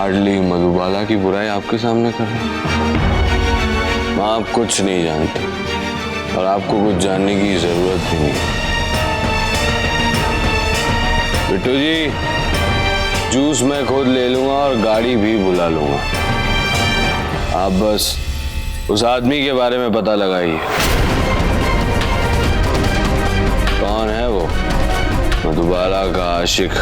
लाडली मधुबाला की बुराई आपके सामने कर रहे हैं। माँ आप कुछ नहीं जानते और आपको कुछ जानने की जरूरत भी नहीं। बिट्टू जी, जूस मैं खुद ले लूंगा और गाड़ी भी बुला लूंगा। आप बस उस आदमी के बारे में पता लगाइए। कौन है वो मधुबाला का आशिक?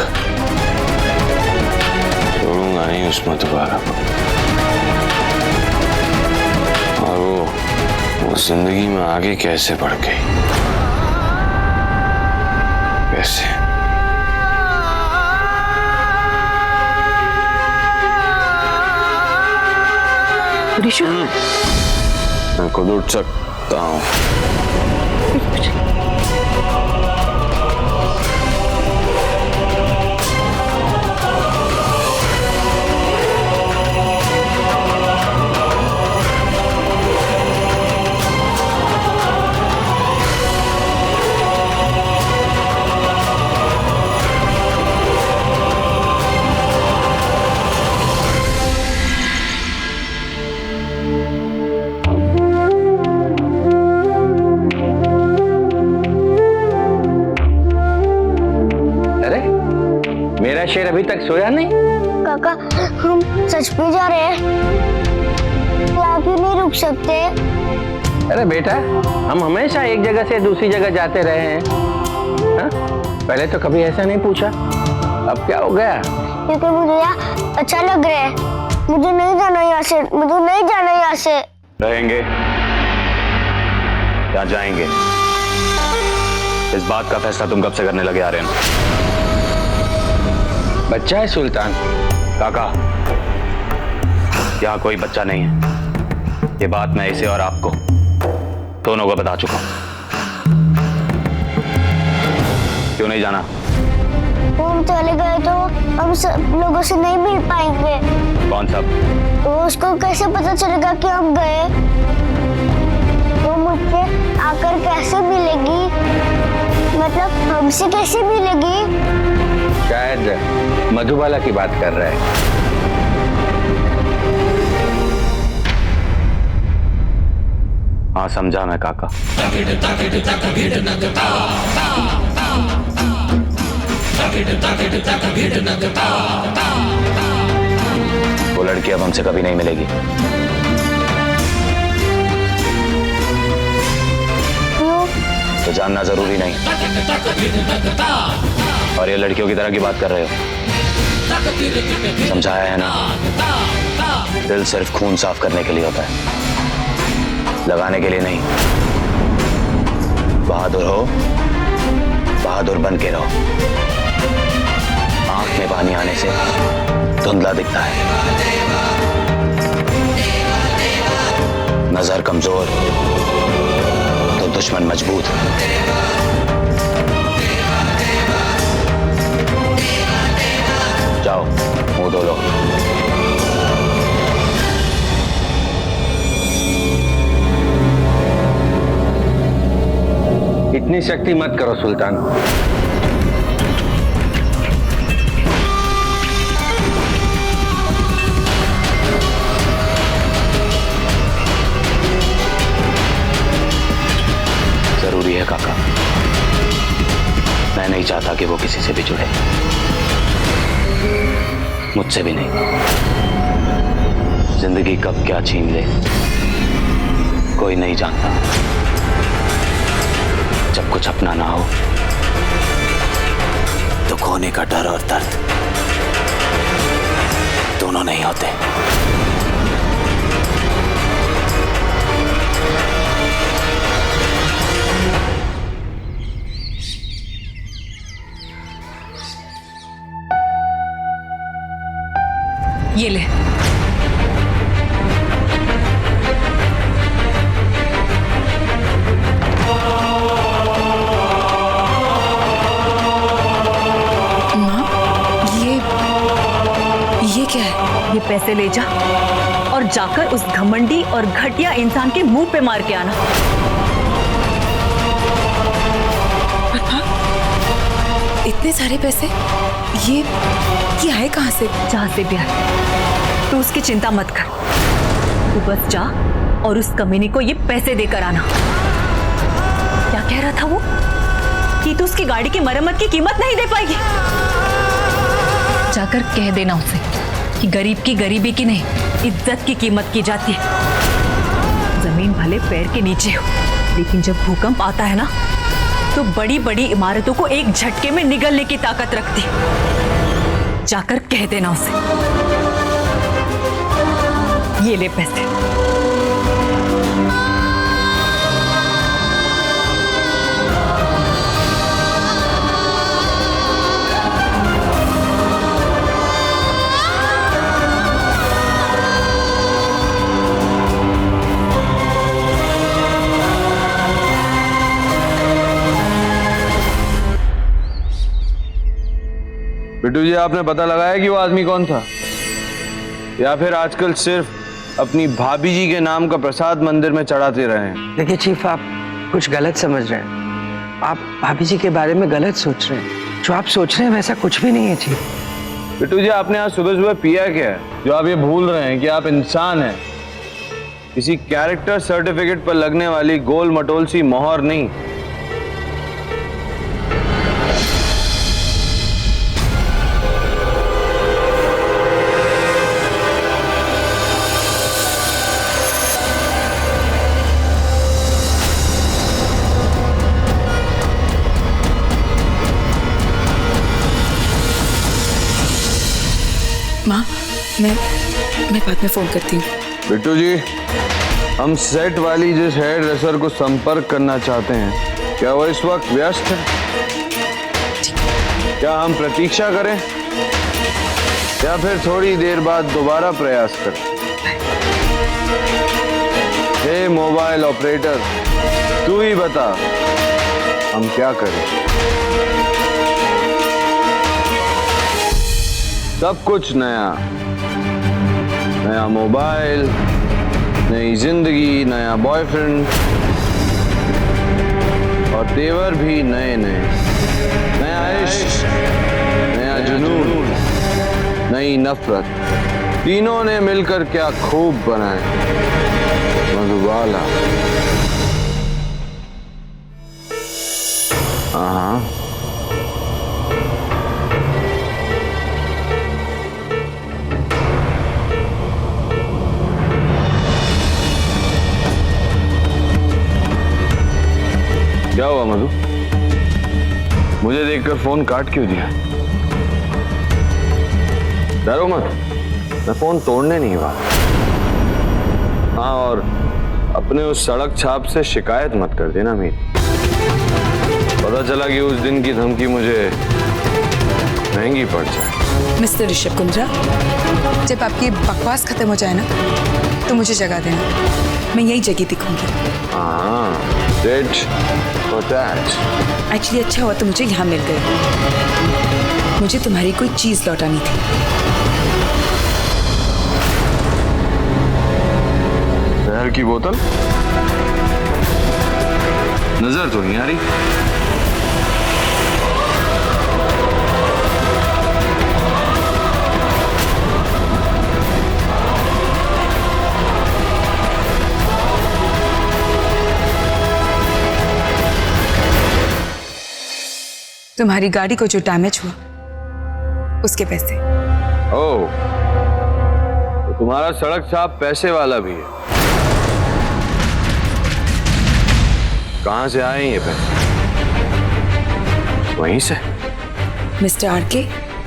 छोड़ूंगा नहीं उस मधुबाला को। और वो जिंदगी में आगे कैसे बढ़ गई, कैसे? ऋषु, मैं खुद उठ सकता हूँ। मेरा शेर अभी तक सोया नहीं? काका, हम सच पे जा रहे हैं, आप ही नहीं रुक सकते? अरे बेटा, हम हमेशा एक जगह से दूसरी जगह जाते रहे हैं। हा? पहले तो कभी ऐसा नहीं पूछा, अब क्या हो गया? क्योंकि मुझे यहाँ अच्छा लग रहा है। मुझे नहीं जाना यहाँ से, मुझे नहीं जाना यहाँ से। रहेंगे या जाएंगे, इस बात का फैसला तुम कब से करने लगे आर्यन? बच्चा है सुल्तान। काका, यहाँ कोई बच्चा नहीं है। ये बात मैं इसे और आपको दोनों को बता चुका हूं। क्यों नहीं जाना? हम चले गए तो हम सब लोगों से नहीं मिल पाएंगे। कौन सब? तो उसको कैसे पता चलेगा कि हम गए? वो मुझसे आकर कैसे मिलेगी? मतलब हमसे कैसे मिलेगी? शायद मधुबाला की बात कर रहा है। हाँ समझा मैं काका। वो लड़की अब हमसे कभी नहीं मिलेगी। क्यों? तो जानना जरूरी नहीं। और ये लड़कियों की तरह की बात कर रहे हो? समझाया है ना, दिल सिर्फ खून साफ करने के लिए होता है, लगाने के लिए नहीं। बहादुर हो, बहादुर बन के रहो। आंख में पानी आने से धुंधला दिखता है, नजर कमजोर तो दुश्मन मजबूत। जाओ मुंह धो लो। इतनी शक्ति मत करो सुल्तान। जरूरी है काका, मैं नहीं चाहता कि वो किसी से भी जुड़े, मुझसे भी नहीं। जिंदगी कब क्या छीन ले कोई नहीं जानता। जब कुछ अपना ना हो तो खोने का डर और दर्द दोनों नहीं होते। ये ले। माँ, ये क्या है? ये पैसे ले जा और जाकर उस घमंडी और घटिया इंसान के मुंह पे मार के आना। इतने सारे पैसे ये आए कहाँ से? जहाँ से भी आए। तू उसकी चिंता मत कर, तू बस जा और उस कमीने को ये पैसे देकर आना। क्या कह रहा था वो कि तू उसकी गाड़ी की मरम्मत की कीमत नहीं दे पाएगी? जाकर कह देना उसे कि गरीब की गरीबी की नहीं, इज्जत की कीमत की जाती है। जमीन भले पैर के नीचे हो, लेकिन जब भूकंप आता है ना, तो बड़ी बड़ी इमारतों को एक झटके में निगलने की ताकत रखती है। जाकर कह देना उसे। ये ले पैसे। बिट्टू जी, आपने पता लगाया कि वो आदमी कौन था, या फिर आजकल सिर्फ अपनी भाभी जी के नाम का प्रसाद मंदिर में चढ़ाते रहे हैं? देखिए चीफ, आप कुछ गलत समझ रहे हैं। आप भाभी जी के बारे में गलत सोच रहे हैं। जो आप सोच रहे हैं वैसा कुछ भी नहीं है चीफ। बिट्टू जी, आपने आज सुबह सुबह पिया क्या है जो आप ये भूल रहे हैं कि आप इंसान हैं? किसी कैरेक्टर सर्टिफिकेट पर लगने वाली गोल मटोल सी मोहर नहीं। माँ, मैं बाद में फोन करती हूँ। बिट्टू जी, हम सेट वाली जिस हेयर ड्रेसर को संपर्क करना चाहते हैं, क्या वो इस वक्त व्यस्त है? क्या हम प्रतीक्षा करें या फिर थोड़ी देर बाद दोबारा प्रयास करें? हे मोबाइल ऑपरेटर, तू ही बता, हम क्या करें? सब कुछ नया, नया मोबाइल, नई जिंदगी, नया बॉयफ्रेंड और तेवर भी नए नए, नया इश्क, नया जुनून, नई नफरत, तीनों ने मिलकर क्या खूब बनाए मधुबाला। हाँ, क्या हुआ मधु? मुझे देखकर फोन काट क्यों दिया? डरो मत, मैं फोन तोड़ने नहीं वाला। हाँ, और अपने उस सड़क छाप से शिकायत मत कर देना मेरी। पता चला कि उस दिन की धमकी मुझे महंगी पड़ जाए। मिस्टर ऋषभ कुंद्रा, जब आपकी बकवास खत्म हो जाए ना, तो मुझे जगा देना। मैं यही जगह दिखूंगी। हाँ, डेट और टैच। एक्चुअली अच्छा हुआ तो मुझे यहाँ मिल गए। मुझे तुम्हारी कोई चीज लौटानी थी। जहर की बोतल? नजर तो नहीं आ रही। तुम्हारी गाड़ी को जो डैमेज हुआ उसके पैसे। ओह, तो तुम्हारा सड़क छाप पैसे वाला भी है। कहां से आए ये पैसे? वहीं से। मिस्टर आरके,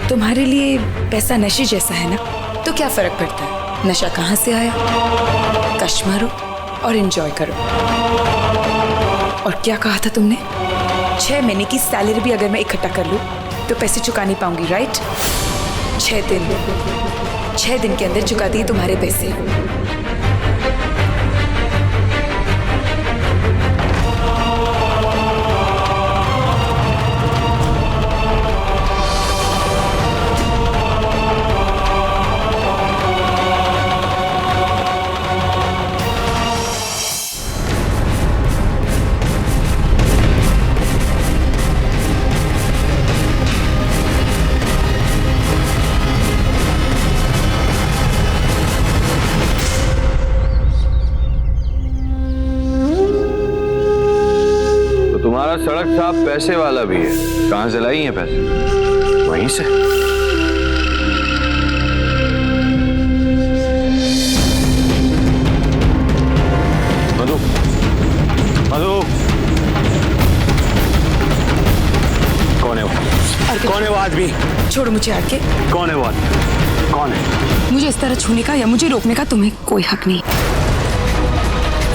तुम्हारे लिए पैसा नशे जैसा है ना, तो क्या फर्क पड़ता है नशा कहां से आया? कश मारो और एंजॉय करो। और क्या कहा था तुमने? 6 महीने की सैलरी भी अगर मैं इकट्ठा कर लूं तो पैसे चुका नहीं पाऊंगी, राइट? 6 दिन के अंदर चुका दिए तुम्हारे पैसे। तुम्हारा सड़क छाप पैसे वाला भी है, कहाँ से लाई हैं पैसे? वहीं से। मधु, मधु, कौन है वो? कौन है वो आदमी? छोड़ो मुझे आरके। कौन है वो आदमी? कौन है? मुझे इस तरह छूने का या मुझे रोकने का तुम्हें कोई हक नहीं।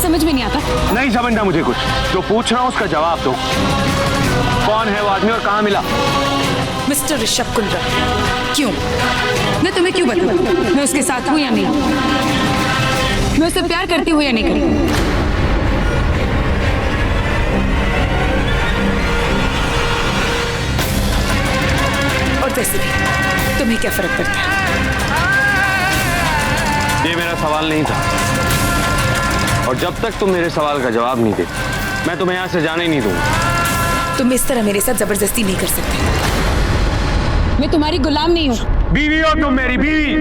समझ में नहीं आता। नहीं समझना मुझे कुछ, जो पूछ रहा हूँ उसका जवाब दो। कौन है वो आदमी और कहाँ मिला? मिस्टर ऋषभ कुंद्रा। क्यों? मैं तुम्हें क्यों बताऊं मैं उसके साथ हूँ या नहीं, मैं उससे प्यार करती हूँ या नहीं करती? और वैसे भी तुम्हें क्या फर्क पड़ता है? ये मेरा सवाल नहीं था, और जब तक तुम मेरे सवाल का जवाब नहीं देती मैं तुम्हें यहाँ से जाने ही नहीं दूंगा। तुम इस तरह मेरे साथ जबरदस्ती नहीं कर सकते। मैं तुम्हारी गुलाम नहीं हूँ। बीवी हो तुम, मेरी बीवी।